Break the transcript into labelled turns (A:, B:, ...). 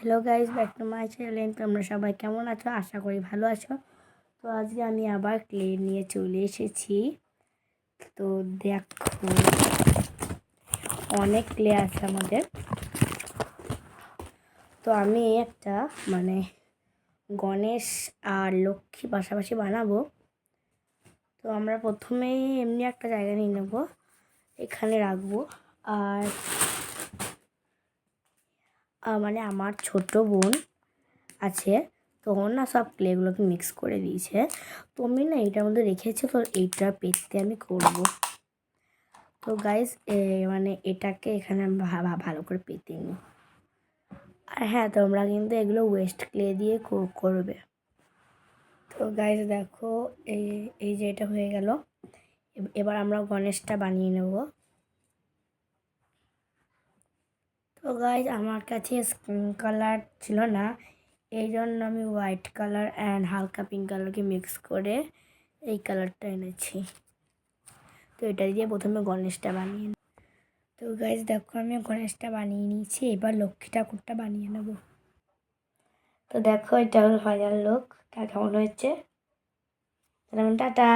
A: Hello guys, back to my channel. তোমরা সবাই কেমন আছো? আশা করি ভালো আছো। তো আজকে আমি আবার ক্লে নিয়ে চলে এসেছি। তো দেখো, অনেক ক্লে আছে আমাদের। তো আমি একটা গণেশ আর লক্ষ্মী পাশাপাশি বানাবো। তো আমরা প্রথমেই এমনি একটা জায়গা নিয়ে নেবো, এখানে রাখবো। আর আমার ছোট বোন আছে, তো ওর না সব ক্লেগুলোকে মিক্স করে দিয়েছে। তো আমি না এইটার মধ্যে রেখেছি, তো এইটা পেতে আমি করব। তো গাইজ এটাকে এখানে আমি ভালো করে পেতে নিই। আর হ্যাঁ, তোমরা কিন্তু এগুলো ওয়েস্ট ক্লে দিয়ে করবে। তো গাইজ দেখো, এই এই যে এটা হয়ে গেল। এবার আমরা গণেশটা বানিয়ে নেব। তো গাইজ আমার কাছে স্কিন কালার ছিল না, এই জন্য আমি হোয়াইট কালার অ্যান্ড হালকা পিঙ্ক কালারকে মিক্স করে এই কালারটা এনেছি। তো এটা দিয়ে প্রথমে গণেশটা বানিয়ে নেব। তো গাইজ দেখো, আমি গণেশটা বানিয়ে নিয়েছি। এবার লক্ষ্মী ঠাকুরটা বানিয়ে নেব। তো দেখো, এটা হলো ফাইনাল লুক। কেমন হয়েছে? টাটা।